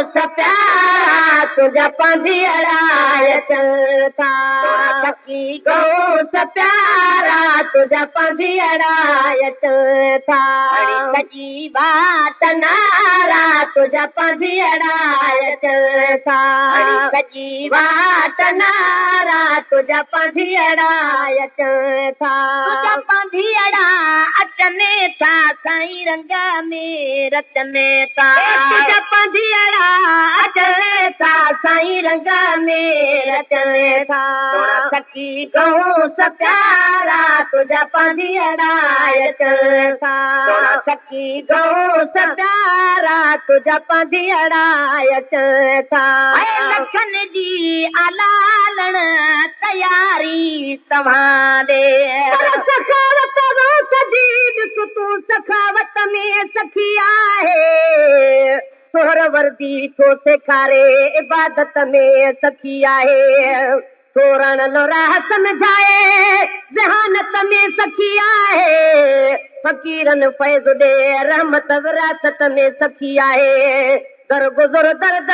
प्यारा तुझा पंधियड़ा अचनि था सखी गौस प्यारा तुझा पंधियड़ा अचनि था सॼी बात नारा तुझा पंधियड़ा अचनि था सॼी बात नारा तुझा पंधियड़ा अचनि था तुझा पंधियड़ा अचनि था साईं रंग में रचने था तुझा पंधियड़ा अचनि था साईं रंग में रचने था सखी गौस प्यारा तुझा पंधियड़ा अचनि था सखी गौस प्यारा तुझा पंधियड़ा अचनि था लखन जी अलालण तयारी तव्हां सखावत सजी तूं सखावत में सखी आहे सोहर वर्दी थो सेखारे इबादत में सखी आहे तोरण लोरा समझाए जहानत में सखी आहे फकीरन फैज़ दे रहमत विरासत में सखी आहे दर गुज़र दर्द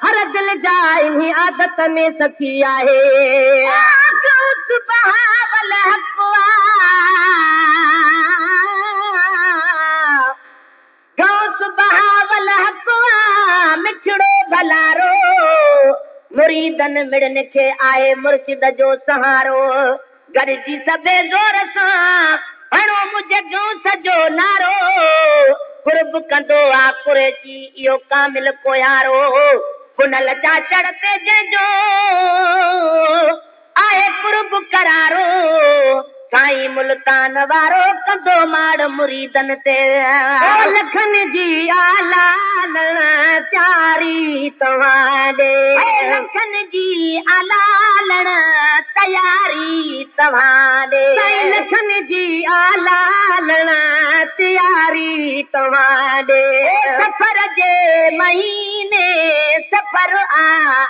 हर दिल जा इन्ही आदत में सखी आहे बहावल गौस बहावल हक़वा मिठड़ो भलारो मुरीदन मिड़न खे आहे मुर्शिद जो सहारो गॾिजी सभे ज़ोर सां हणो मुंहिंजे गौस जो नारो कुर्ब कंदो आ कुरेशी इहो कामिल कोयारो बुनल जा चढ़ते जंहिंजो आहे कुर्ब करारो साईं मुल्तान वारो कंदो माड़ मुरीदन ते लखन जी आलाल चारी तव्हां ॾे लखन जी आलालण तयारी तव्हां ॾे लखन जी आलालण तयारी तव्हां ॾे सफ़र जे महीने सफ़र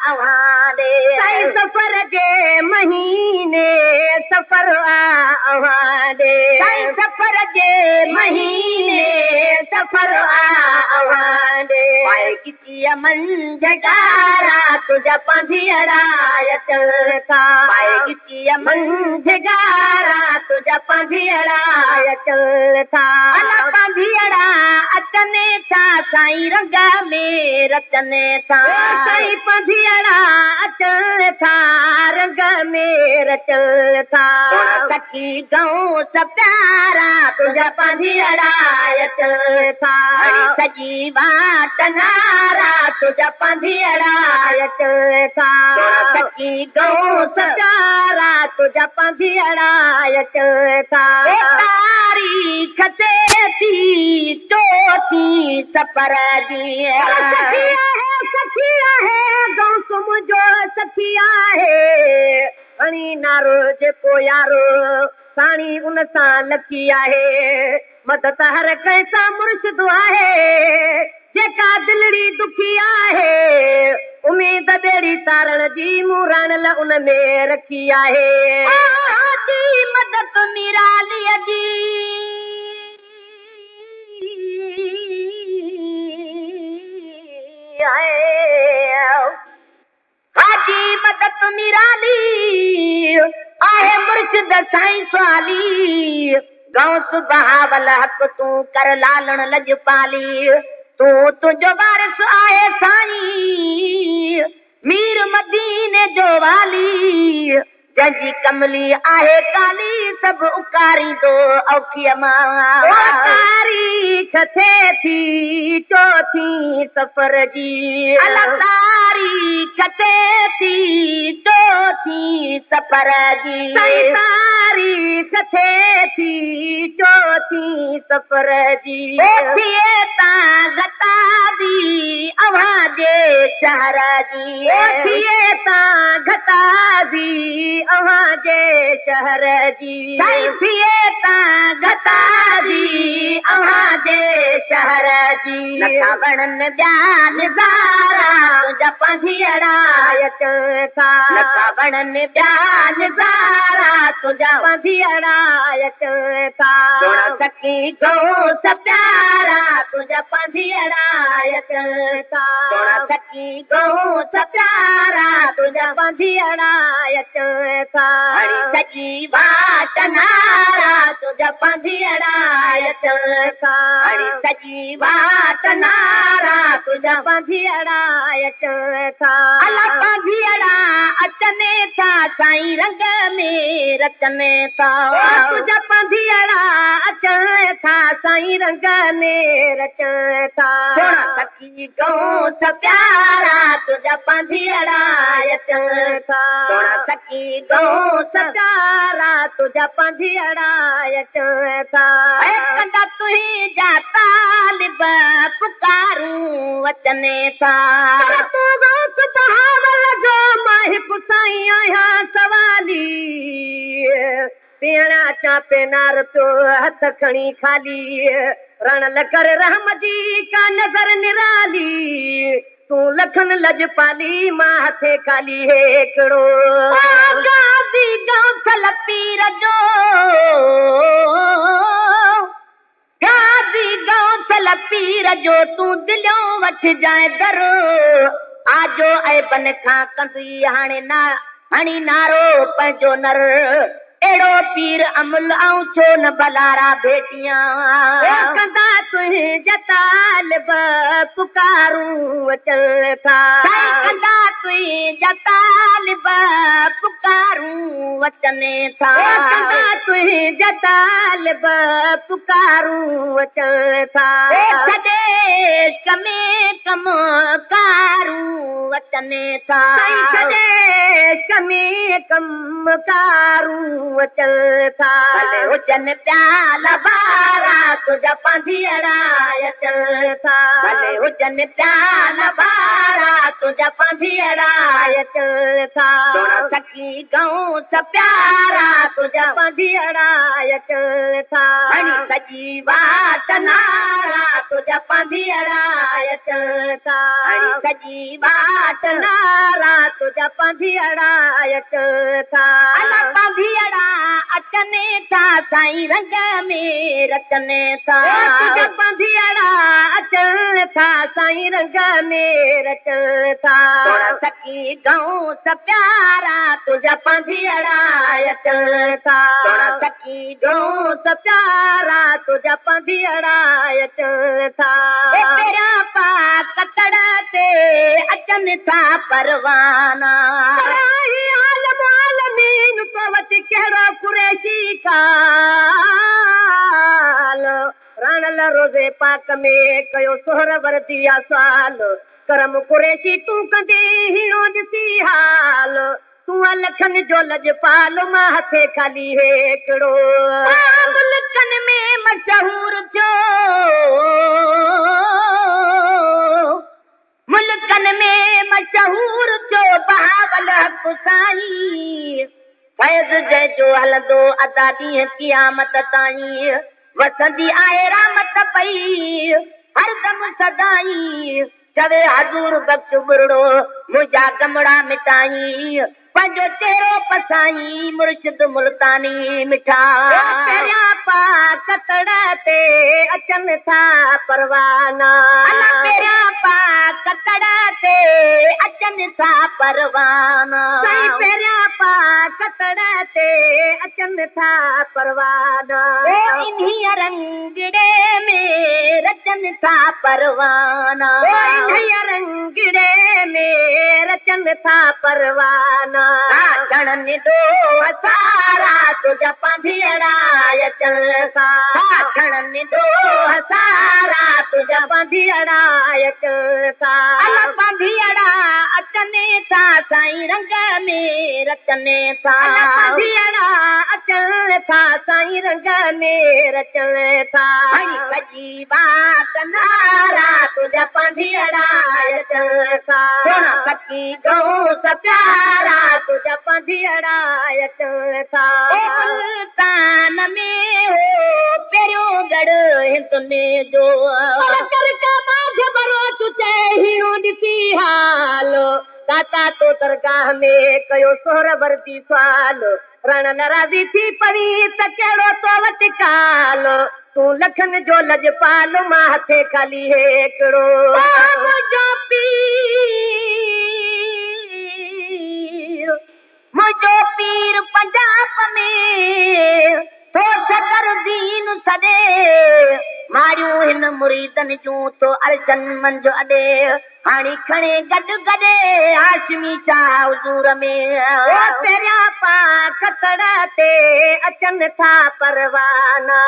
आवां ॾे सफ़र जे महीने सफ़र आवां ॾे सफ़र जे महीने सफ़र आवां ॾे किचीअ मंझगारा तुझा पंधियड़ा अचनि था किचीअ मंझगारा तुझा पंधियड़ा अचनि था पंधियड़ा अचनि था साईं रंग में रचने था साईं पंधियड़ा अचनि था रंग में रचनि था सखी गौस प्यारा तुझा पंधियड़ा अचनि था सॼी बात नारा तुझा पंधियड़ा अचनि था सखी गौस प्यारा तुझा पंधियड़ा अचनि था तारीख़ ते थी चौथी सफ़र जी सखी आहे गौस मुंहिंजो सखी आहे हणी नारो जेको यारो साणी उन सां लखी आहे मदद हर कंहिं सां मुर्शिद आहे जेका दिलड़ी दुखी आहे उमेद ॿेड़ी तारण जी मूं उन में रखी आहे मदद निरालीअ जी हाजी मदद निराली आहे मुर्शिद साईं स्वाली गौस बहावल हक़ तूं कर लालण लजपाली तूं तुंहिंजो वारिस आहे साईं मीर मदीने जो वाली जंहिंजी कमली आहे काली सभु उकारींदो औखीअ मां तारीख़ थिए थी चौथी सफ़र जी तारीख़ थिए थी चौथी सफ़र जी तारीख़ थिए थी चौथी सफ़र जी थिए तां गता दी अव्हां जे शहर जी थिए ता घताजी अव्हांजे शहर जी थिए ता घताजी अव्हांजे शहर जी नथा वणनि ॿिया नज़ारा तुंहिंजा पंधियड़ा अचनि था नथा वणनि ॿिया नज़ारा तुंहिंजा पंधियड़ा अचनि था सखी घोस प्यारा तुंहिंजा पंधियड़ा अचनि था सखी घोस प्यारा तुंहिंजा पंधियड़ा अचनि था सॼी वाट नारा तुंहिंजा पंधियड़ा अचनि था सॼी वाट नारा तुंहिंजा पंधियड़ा अचनि था अला पंधियड़ा अचनि था साईं रंग में रचनि था तुंहिंजा पंधियड़ा अचनि था साईं रंग में रचनि था सखी घोस प्यारा तुंहिंजा पंधियड़ा अचनि था सखी घोस प्यारा तुंहिंजा पंधियड़ा अचनि था कंदा तुंहिंजा तालिब पुकारूं अचनि था तूं घोस बहावल जो माहिब साईं आहियां सवाली पीअणा चापे नार पियो हथ खणी खाली रण लकर रहम जी का नज़र निराली तूं लखन लजपाली मां हथे खाली हिकिड़ो गादी गौसल पीर जो गादी गौसल पीर जो तूं दिलियो वठी जाए दर आजो ऐं बन खां कंदी हाणे ना हणी नारो पंहिंजो नर अहिड़ो पीर अमल ऐं छो न भलारा भेटियां कंदा तुंहिंजा तालिब पुकारूं अचनि था कंदा तुंहिंजा तालिब पुकारूं अचनि था कंदा तुंहिंजा तालिब पुकारूं अचनि था सॼे कमे कम कारूं अचनि था सॼे कमे कम कारूं अचनि था भले हुजनि प्याल बारा तुंहिंजा पंधियड़ा अचनि था भले हुजनि प्याल बारा तुंहिंजा पंधियड़ा अचनि था सखी घोस प्यारा तुंहिंजा पंधियड़ा अचनि था सॼी वाट नारा तुंहिंजा पंधियड़ा अचनि था सॼी वाट नारा तुंहिंजा पंधियड़ा अचनि था पंधियड़ा अचनि था साईं रंग में रचनि था पंधियड़ा अचनि था साईं रंग में रचनि था सखी घोस प्यारा तुंहिंजा पंधियड़ा अचनि था सखी घोस प्यारा तुंहिंजा पंधियड़ा अचनि था तेरा पा कतड़ ते अचनि था परवाना वटि कहिड़ो कुरैशी काल रण रोज़े पाक में कयो सोहर वरती साल करम कुरैशी तूं कंदे हीणो ॾिसी हाल तूं लखन जो लजपाल मां हथे खाली हिकिड़ो मुल्कनि में मशहूर थियो मुल्कनि में मशहूर थियो बहावल हक़ साईं फैज़ जंहिंजो हलंदो अदा ॾींहं क़यामत ताईं वसंदी आहे रहमत पई हरदम सदाई चवे हज़ूर बख़्श बुरड़ो मुंहिंजा गमड़ा मिटाई पंहिंजो चहिरो पसाई मुर्शिद मुल्तानी मिठा पहिरियां पा कतड़ ते अचनि था परवाना पहिरियां पा कतड़ ते अचनि था परवाना पहिरियां पा कतड़ ते अचनि था परवाना इन्हीअ रंगड़े में रचनि था परवाना इन्हीअ रंगड़े में रचनि था परवाना चढ़नि दो हसारा तुंहिंजा पंधियड़ा अचनि था चढ़नि दो हसारा तुंहिंजा पंधियड़ा अचनि था पंधियड़ा अचनि था साईं रंग में रचनि था पंधियड़ा अचनि था साईं रंग में रचनि था सॼी बात नारा तुंहिंजा पंधियड़ा सखी गऊं प्यारा तुझा पंधियड़ा अचनि था मुल्तान में हो पहिरियों गढ़ हिंदुनि जो ॾिसी हाल दाता तो दरगाह में कयो सोहर वरती सुवाल रण नाराज़ी थी पवी त कहिड़ो तो वटि काल तूं लखनि जो लजपाल मां हथे खाली हिकिड़ो मुंहिंजो पीर पंजाब में तो सकर दीन सॾे मारियूं हिन मुरीदनि जूं तो अर्जन मंझि अॾे हाणी खणे गॾु गॾे हाशमी शाह हुज़ूर में पहिरियां पाक कड़ ते अचनि था परवाना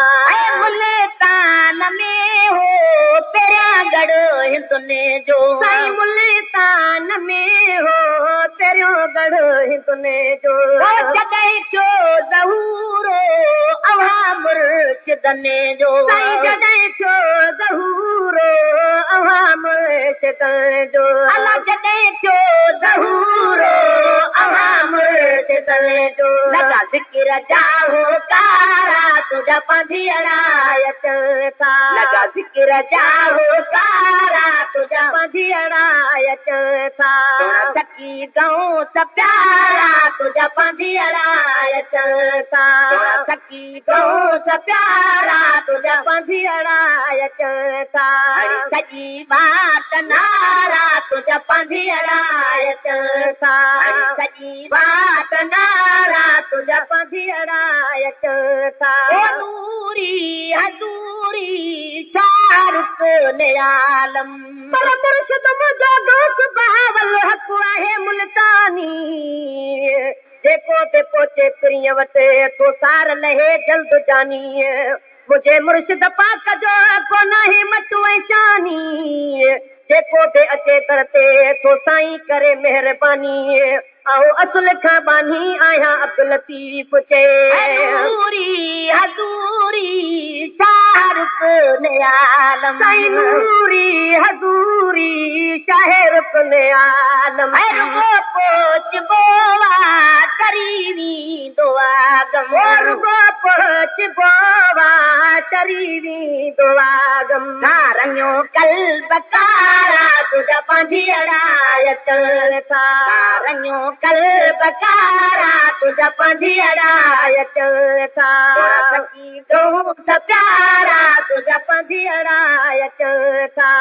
मुल्तान में हो पहिरियां गढ़ हिंदुनि जो साईं मुल्तान में हो पहिरियों गढ़ हिंदुनि जो जॾहिं थियो ज़हूरो अव्हां मुर्शिदनि जो साईं जॾहिं थियो ज़हूरो अव्हां मुर्शिदनि जो अला जॾहिं थियो ज़हूरो अव्हां मुर्शिदनि जो लॻा ज़िक्र जा होकारा तुंहिंजा पंधियड़ा अचनि था लॻा ज़िक्र जा होकारा तुंहिंजा पंधियड़ा अचनि था सखी गऊं प्यारा तुंहिंजा पंधियड़ा अचनि था सखी गऊं प्यारा तुंहिंजा पंधियड़ा अचनि था सॼी बात नारा तुंहिंजा पंधियड़ा अचनि था सॼी बात नारा तुंहिंजा पंधियड़ा अचनि था नूरी हज़ूरी शाहरुख निरालम पर मुर्शिद मुंहिंजो दोस्त बहावल हक़ आहे मुल्तानी जेको ते पहुचे प्रिय वटि तो सार लहे जल्द जानी मुझे मुर्शिद पाक जो कोन हिम्मत ऐं शानी जेको ते अचे दर ते तो साईं करे महिरबानी आओ असुल खां बानी आहियां अब्दुल लतीफ़ चए हज़ूरी शाहरुख निरालम साईं नूरी हज़ूरी शाहरुख निरालम पोच बोवा तरीवी दुआगम पोच बोवा तरीवी दुआगम रंगियो कल्ब कारा तुझा पंधियड़ा अचनि था रंगियो कल्ब कारा तुझा पंधियड़ा अचनि था सखी गऊं प्यारा तुझा पंधियड़ा अचनि था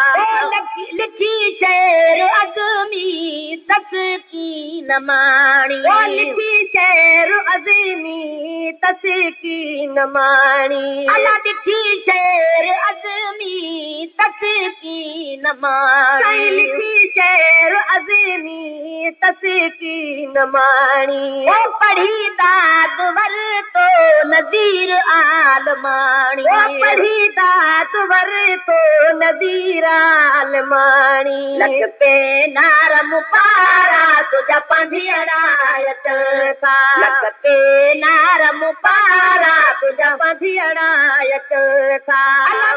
लिखी शेर अज़मी तस की न माणी लिखी शेर अज़मी तस की न माणी अला लिखी शेर अज़मी तस की न माणी लिखी शेर अज़मी तस की न माणी पढ़ी दाद वर तो नज़ीर आलमाणी पढ़ी दाद वर तो नज़ीर आलमाणी लख पे नारम पारा तुझा पंधियड़ा अचनि था लख पे नारम पारा तुझा पंधियड़ा अचनि था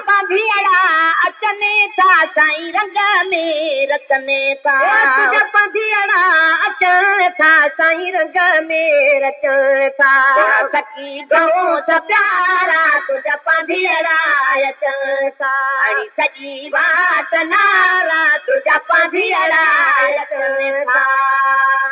पंधियड़ा अचनि था साईं रंग में रचने था तुझा पंधियड़ा अचनि था साईं रंग में रचनि था सखी गऊं प्यारा तुझा पंधियड़ा अचनि था सॼी बात नारा तुझा पंधियड़ा अचनि था